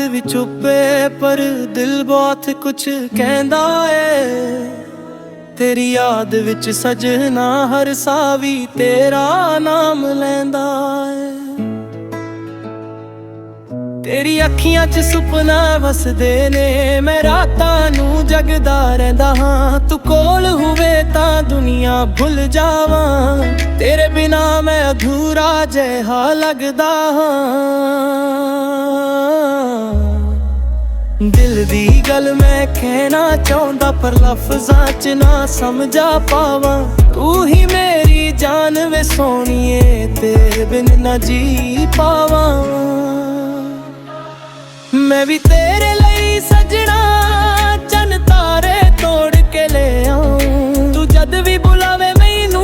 भी चुप्पे पर दिल बहुत कुछ कहंदा ए। तेरी याद विच सजना हर सावी तेरा नाम लैंदा ए। तेरी अखियां च सुपना वसदे ने, मैं रातां नूं जगदा रहिंदा हां। तू कोल होवे तां दुनिया भुल जावां, तेरे बिना मैं अधूरा जिहा लगदा हां। दिल दी गल मैं कहना चाहुंदा पर लफ्ज़ां च ना समझा पावां। तू ही मेरी जान वे सोहणीए, तेरे बिन ना जी पावां। मैं भी तेरे लिए सजना चन तारे तोड़ के ले आऊं। तू जद भी बुलावे मैनू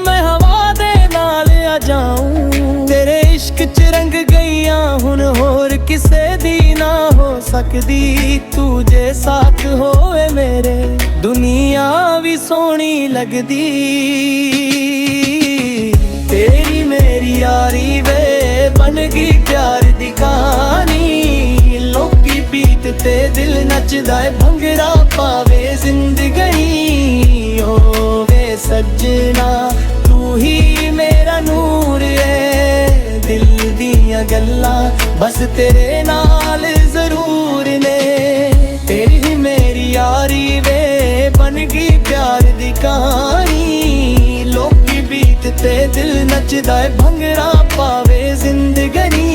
मैं हवा दे नाल आ जाऊं। तेरे इश्क च रंग गईयां हुण होर किसे दी ना हो सकदी। तू जे साथ होवे मेरे दुनिया भी सोहनी लगदी। तेरी मेरी यारी वे बन गई प्यार दी कहानी। लोकी बीत ते दिल नचदा है, भंगड़ा पावे जिंदगी। ओ वे सजना तू ही मेरा नूर है। दिल दियां गल्लां बस तेरे नाल जरूर ने। तेरी मेरी यारी वे बन गई प्यार दी कहानी। लोकी बीत ते दिल नचदा है, भंगड़ा पावे जिंदगी।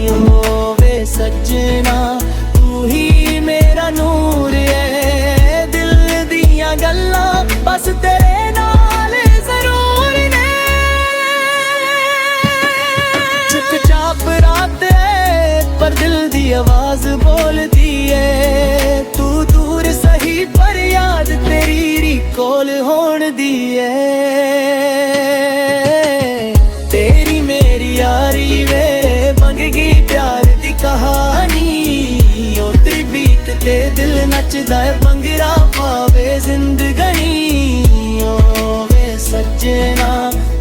ओ वे सजना तू ही मेरा नूर है। दिल दियां गल्लां बस तेरे नाल जरूर ने। चुपचाप रात है पर दिल दी आवाज बोलदी है। तू दूर सही पर याद तेरी कोल होण दी है। तेरी मेरी यारी वे बन गई प्यार दी कहानी। ओ तेरी बीत ते दिल नचदा है, भंगड़ा पावे जिंदगी। ओ वे सजना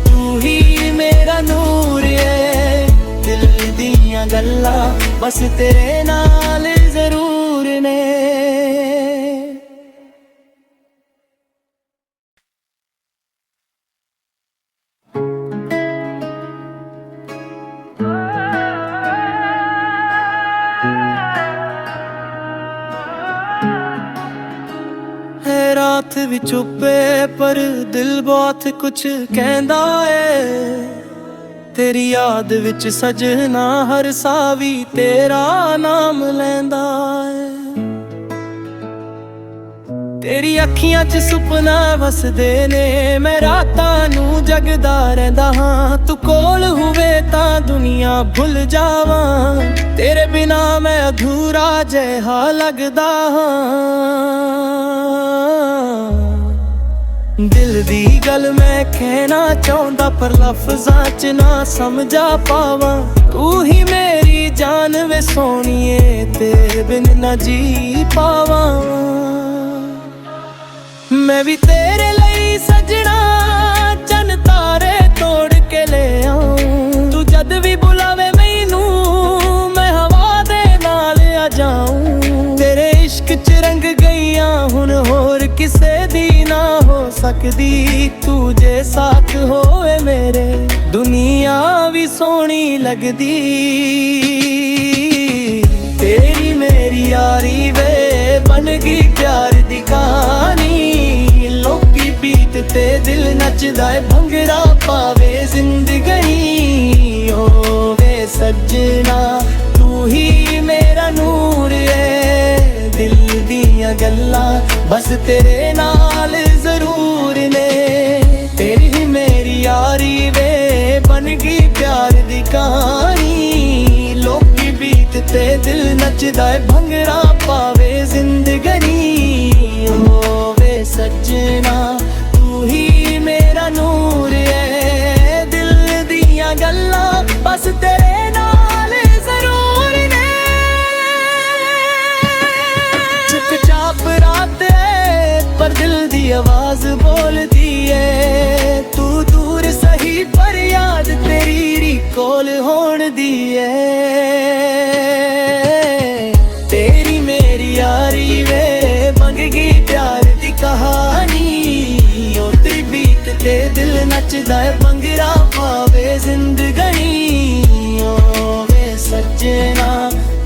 तू ही मेरा नूर है। दिल दियां गल्लां बस तेरे नाल जरूर ने। रात भी चुप्पे पर दिल बहुत कुछ कहंदा ए। तेरी याद विच सजना हर सावी तेरा नाम लैंदा ए। तेरी अखियां च सुपना वसदे ने, मैं रातां नूं जगदा रहिंदा हां। तू कोल होवे तां दुनिया भुल जावां, तेरे बिना मैं अधूरा जिहा लगदा हां। दिल दी गल मैं कहना चाहुंदा पर लफ्ज़ां च ना समझा पावां। तू ही मेरी जान वे सोहणीए, तेरे बिन ना जी पावां। मैं भी तेरे लिए सजना चन तारे तोड़ के ले आऊं। तू जद भी बुलावे मैनू मैं हवा दे नाल आ जाऊं। तेरे इश्क च रंग गईयां हुण होर किसे दी ना हो सकदी। तू जे साथ होवे मेरे दुनिया भी सोहनी लगदी। तेरी मेरी यारी वे बन गई प्यार दी कहानी। लोकी बीत ते दिल नचदा है, भंगड़ा पावे जिंदगी। ओ वे सजना तू ही मेरा नूर है। दिल दियां गल्लां बस तेरे नाल जरूर ने। तेरी मेरी यारी वे बन गई प्यार दी कहानी। लोकी बीत ते दिल नचदा है, भंगड़ा पावे जिंदगी। ओ वे सजना तू ही मेरा नूर है। दिल दियां गल्लां बस तेरे नाल जरूर ने। चुपचाप रात है पर दिल दी आवाज बोलदी है। तू दूर सही पर याद तेरी कोल होण दी है। नचदा है भंगड़ा पावे जिंदगनी ओ वे सजना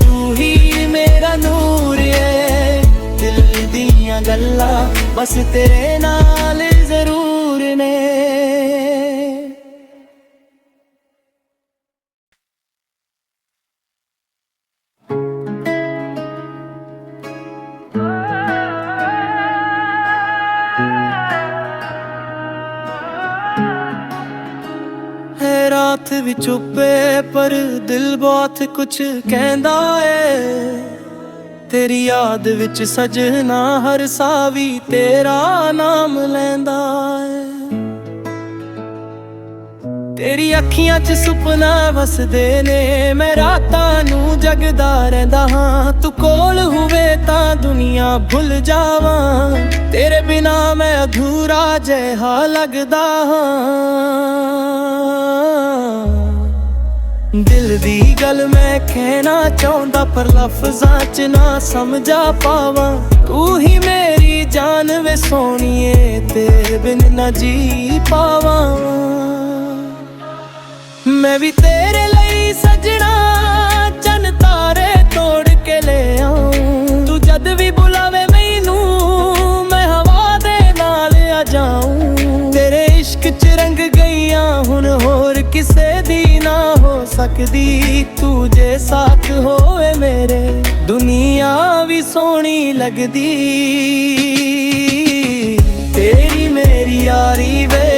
तू ही मेरा नूर है दिल दियां गल्लां बस तेरे नाल जरूर ने। रात भी चुप्पे पर दिल बहुत कुछ कहंदा है तेरी याद विच सजना हर सावी तेरा नाम लैंदा है। तेरी अखियां च सुपना वसदे ने मैं रातां नूं जगदा रहिंदा हां तू कोल होवे तां दुनिया भुल जावां तेरे बिना मैं अधूरा जिहा लगदा हां। दिल दी गल मैं कहना चाहंदा पर लफ्जां च ना समझा पावां तू ही मेरी जान वे सोहणीए तेरे बिन ना जी पावां। मैं भी तेरे लिए सजना चन तारे तोड़ के ले आऊं तू जद भी बुलावे मैनू मैं हवा दे नाल आ जाऊं तेरे इश्क च रंग गईयां हुण होर किसे दी ना हो सकदी तू जे साथ होए मेरे दुनिया भी सोहनी लगदी। तेरी मेरी यारी वे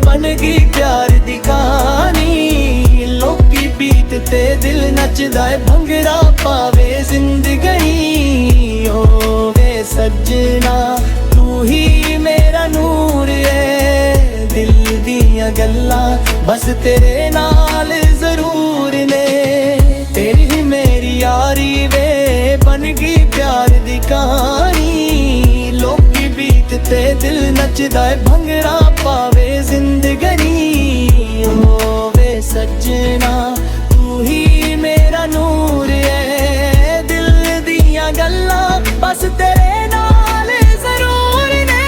बन गई प्यार दी कहानी लोकी बीत ते दिल नचदा है भंगड़ा पावे जिंदगनी ओ वे सजना तू ही मेरा नूर है दिल दियां गल्लां बस तेरे नाल जरूर ने। तेरी मेरी यारी वे बन गई प्यार दी कहानी लोकी बीत ते दिल नचदा है भंगड़ा पावे जिंदगनी ओ वे सजना तू ही मेरा नूर है दिल दियां गल्लां बस तेरे नाल जरूर ने।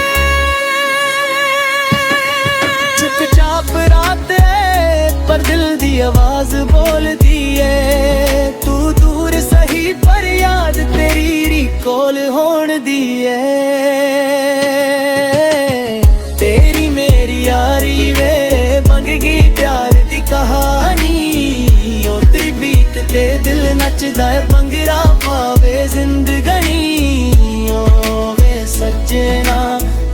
चुपचाप रात है पर दिल दी आवाज बोलदी है तू दूर सही पर याद तेरी रिकॉल होण दी है। तेरी मेरी यारी वे बन गई प्यार दी कहानी ओतरी बीत ते दिल नचदा है भंगड़ा पावे जिंदगनी ओ वे सजना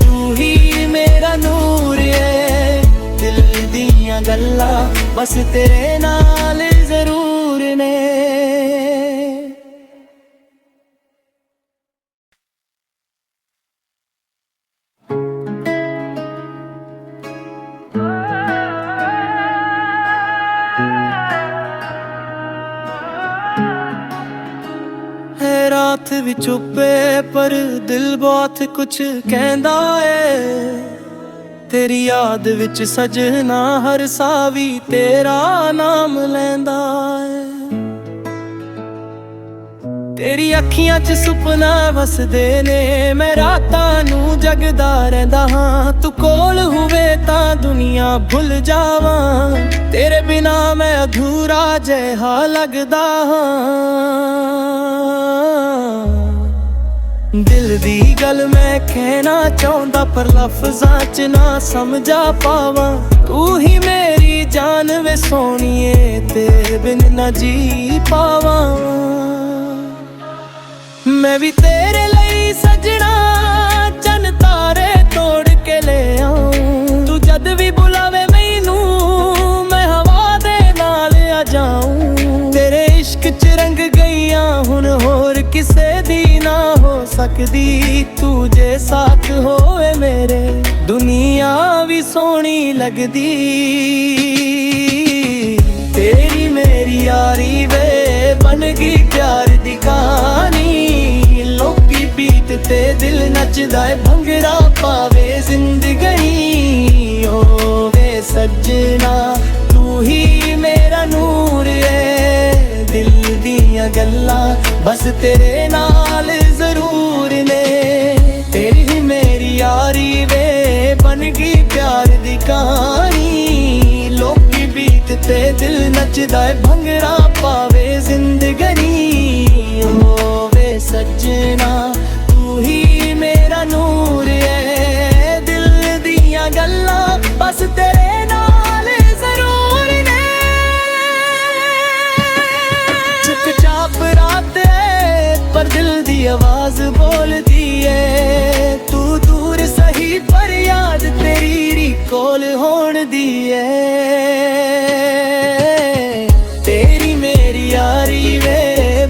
तू ही मेरा नूर है दिल दियां गल्लां बस तेरे नाल जरूर ने। रात भी चुप्पे पर दिल बहुत कुछ कहंदा है तेरी याद विच सजना हर सावी तेरा नाम लैंदा है। तेरी अखियां च सुपना वसदे ने मैं रातां नूं जगदा रहिंदा हां तू कोल होवे तां दुनिया भुल जावां तेरे बिना मैं अधूरा जिहा लगदा हां। दिल दी गल मैं कहना चाहंदा पर लफ्जां च ना समझा पावां तू ही मेरी जान वे सोहणीए तेरे बिन ना जी पावां। मैं भी तेरे लिए सजना चन तारे तोड़ के ले आऊं तू जद भी बुलावे मैनू मैं हवा दे नाल आ जाऊं तेरे इश्क च रंग गईयां हुण होर किसे दी ना हो सकदी तू जे साथ होए मेरे दुनिया भी सोहनी लगदी। तेरी मेरी यारी वे बन गई प्यार दी कहानी लोकी बीत ते दिल नचदा है भंगड़ा पावे जिंदगनी ओ वे सजना तू ही मेरा नूर है दिल दियां गल्लां बस तेरे नाल जरूर ने। तेरी मेरी यारी वे बन गई प्यार दी कहानी दिल नचदा है भंगड़ा पावे जिंदगनी होवे सजना तू ही मेरा नूर है दिल दियां गल्लां बस तेरे नाल जरूर ने चुपचाप रात है पर दिल दी आवाज बोलदी है तू दूर सही पर याद तेरी रिकॉल होण दी है तेरी मेरी यारी वे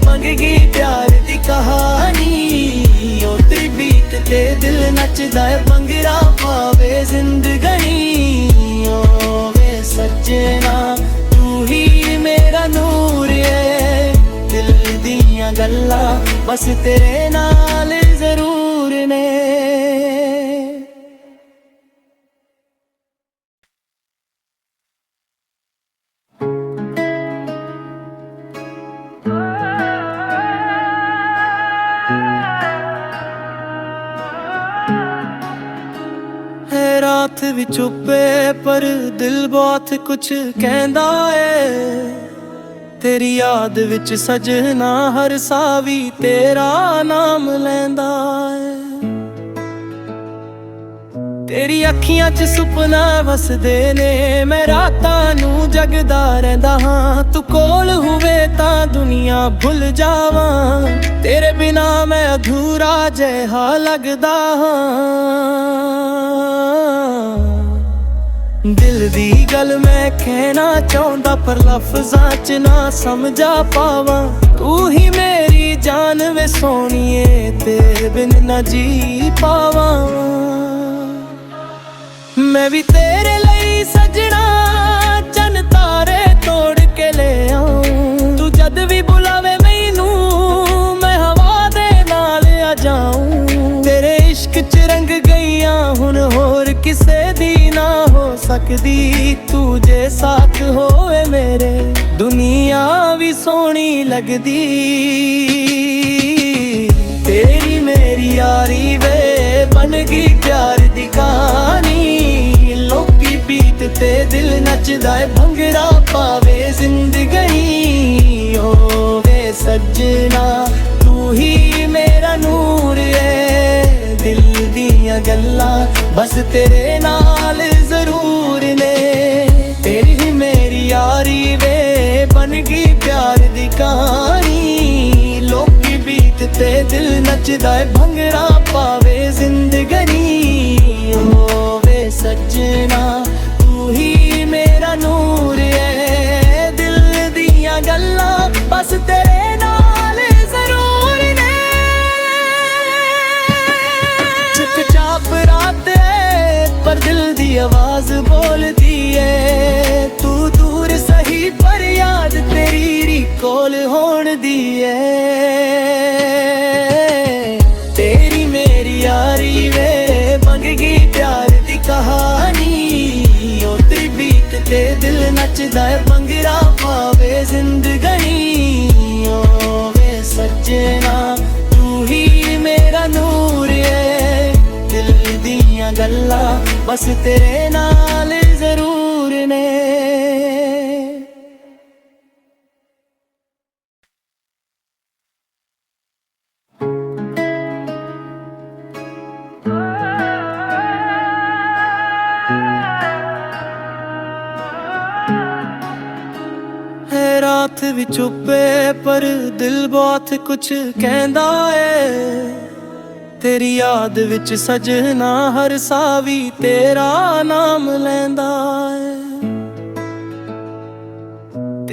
मंगगी प्यार दी कहानी उतरी बीत ते दिल नचदा है भंगड़ा पावे जिंदगनी वे सजना तू ही मेरा नूर है दिल दियां गल्लां बस तेरे नाल जरूर ने रात भी चुप्पे पर दिल बहुत कुछ कहंदा है तेरी याद विच सजना हर सावी तेरा नाम लैंदा है तेरी अखियां च सुपना वसदे ने मैं रातां नूं जगदा रहिंदा हां तू कोल होवे तां दुनिया भुल जावां तेरे बिना मैं अधूरा जिहा लगदा हां दिल दी गल मैं कहना चाहंदा पर लफ्जां च ना समझा पावां तू ही मेरी जान वे सोनिए तेरे बिन ना जी पावां मैं भी तेरे लिए सजना चन तारे तोड़ के ले आऊं तू जद भी बुलावे मैनू मैं हवा दे नाल आ जाऊं तेरे इश्क च रंग गईयां हुन होर किसे दी ना हो सकदी तू जे साथ होए मेरे दुनिया भी सोहनी लगदी तेरी मेरी यारी वे बन गई प्यार दी कहानी लोकी बीत ते दिल नचदा है भंगड़ा पावे जिंदगनी होवे सजना तू ही मेरा नूर है दिल दियां गल्लां बस तेरे नाल जरूर ने तेरी मेरी यारी वे बन गई प्यार दी कहानी लोकी बीत ते दिल नचदा है भंगड़ा पावे जिंदगनी होवे सजना तू ही मेरा नूर है दिल दियां गल्लां बस तेरे नाल जरूर ने चुपचाप रात है पर दिल दी आवाज बोलदी है तू दूर सही पर याद तेरी रिकॉल होण दी है तेरी मेरी यारी वे मंगगी प्यार दी कहानी उतरी बीत ते दिल नचदा है भंगड़ा पावे जिंदगनी होवे सजना तू ही मेरा नूर है दिल दियां गल्लां बस तेरे नाल जरूर ने रात भी चुप्पे पर दिल बहुत कुछ कहंदा है तेरी याद विच सजना हर सावी तेरा नाम लैंदा है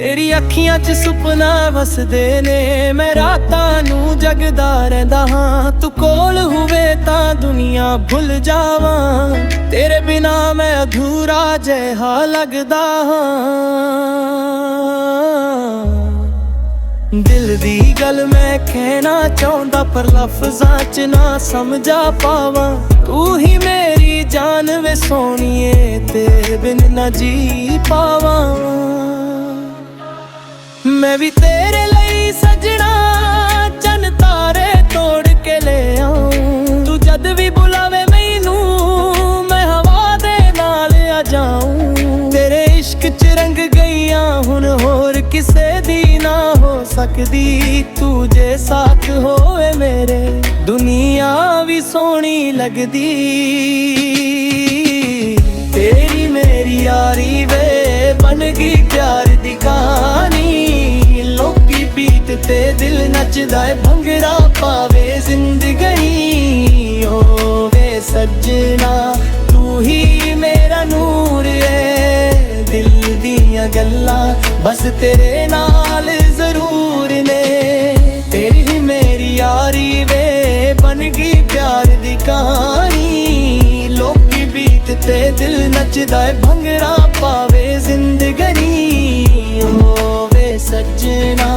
तेरी अखियां च सुपना वसदे ने मैं रातां नूं जगदा रहिंदा हां तू कोल होवे तां दुनिया भुल जावां तेरे बिना मैं अधूरा जिहा लगदा हां दिल दी गल मैं कहना चाहंदा पर लफ्जां च ना समझा पावां तू ही मेरी जान वे सोनिए तेरे बिन ना जी पावां मैं भी तेरे लिए सजना चन तारे तोड़ के ले आऊं तू जद भी बुलावे मैनू मैं हवा दे नाल आ जाऊं तेरे इश्क च रंग गईयां सकदी तू जे साथ होए मेरे, दुनिया भी सोहनी लगदी। तेरी मेरी यारी वे बन गई प्यार दी कहानी, लोकी बीत ते दिल नचदा है भंगड़ा पावे जिंदगी। ओ वे सजना तू ही मेरा नूर है, दिल दियां गल्लां बस तेरे नाल जरूर ने। तेरी मेरी यारी वे बन गई प्यार दी कहानी, लोकी बीत ते दिल नचदा है भंगड़ा पावे जिंदगी। ओ वे सजना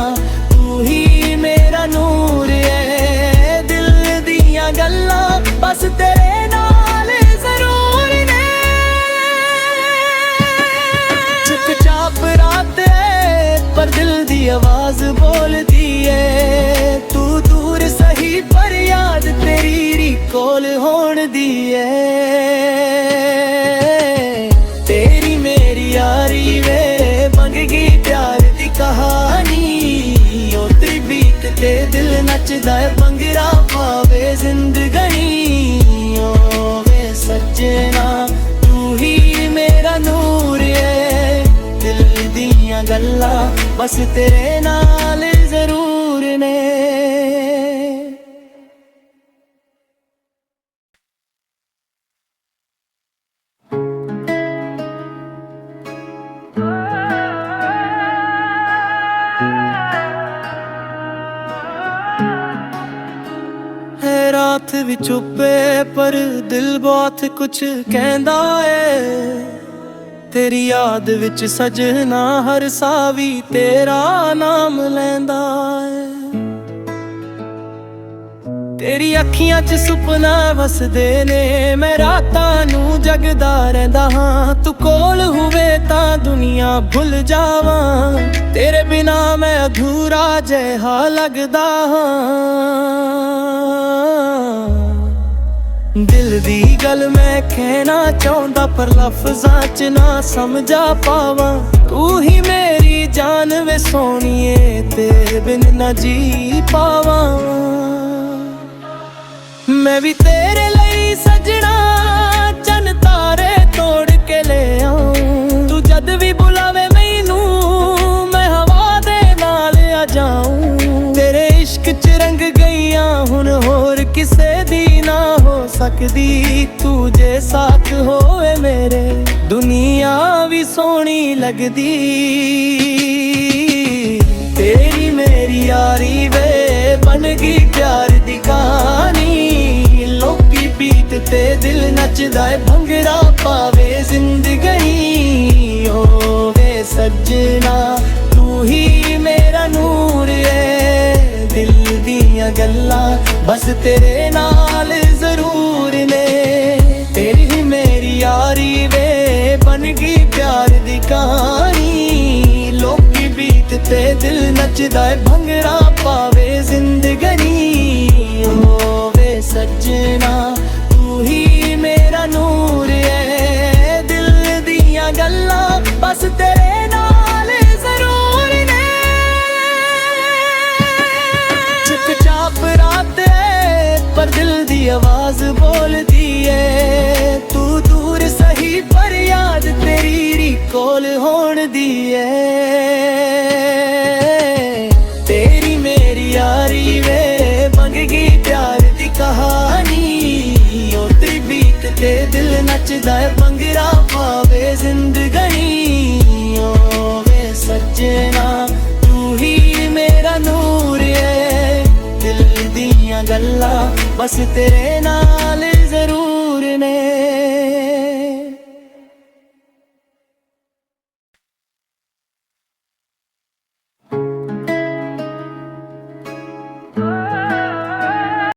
तू ही मेरा नूर है, दिल दियां गल्लां बस तेरे नाल जरूर ने। चुपचाप रात है पर दिल दी आवाज बोलदी है, तू दूर सही पर याद तेरी रिकॉल होण दी है। तेरी मेरी यारी वे बन गई प्यार दी कहानी, ओ तेरी बीत ते दिल नचदा है भंगड़ा पावे जिंदगी। ओ वे सजना तू ही मेरा नूर है, दिल दियां गल्लां बस तेरे नाल जरूर ने। रात भी चुप्पे पर दिल बहुत कुछ कहंदा है, तेरी याद विच सजना हर सावी तेरा नाम लैंदा है। तेरी अखियां च सुपना वसदे ने, मैं रातां नू जगदा रहिंदा हां, तू कोल होवे तां दुनिया भुल जावां, तेरे बिना मैं अधूरा जिहा लगदा हां। दिल दी गल मैं कहना चाहंदा पर लफ्जां च ना समझा पावां, तू ही मेरी जान वे सोहणीए, तेरे बिन ना जी पावां। मैं भी तेरे लई सजना चन तारे तोड़ के ले आऊं, तू जद भी बुलावे मैनू मैं हवा दे नाल आ जाऊं। तेरे इश्क च रंग गईयां हुण होर किसे दी ना हो सकदी, तू जे साथ होए मेरे, दुनिया भी सोहनी लगदी। तेरी मेरी यारी वे बन गई प्यार दी कहानी, लोकी बीत ते दिल नचदा है भंगड़ा पावे जिंदगी। ओ वे सजना तू ही मेरा नूर है, दिल दियां गल्लां बस तेरे नाल जरूर ने। तेरी मेरी यारी वे बन गई प्यार दी कहानी, लोकी बीत ते दिल नचदा है भंगड़ा पावे जिंदगी। ओ वे सजना तू ही मेरा नूर है, दिल दियां गल्लां बस तेरे नाल जरूर ने। चुपचाप रात है पर दिल दी आवाज बोलदी है, तू दूर सही पर याद तेरी रिकॉल होण दी है। तेरी मेरी यारी वे बन गई प्यार दी कहानी, ओ तेरी बीत ते दिल नचदा है भंगड़ा पावे जिंदगी। ओ वे सजना तू ही मेरा नूर है, दिल दियां गल्लां बस तेरे नाल जरूर ने।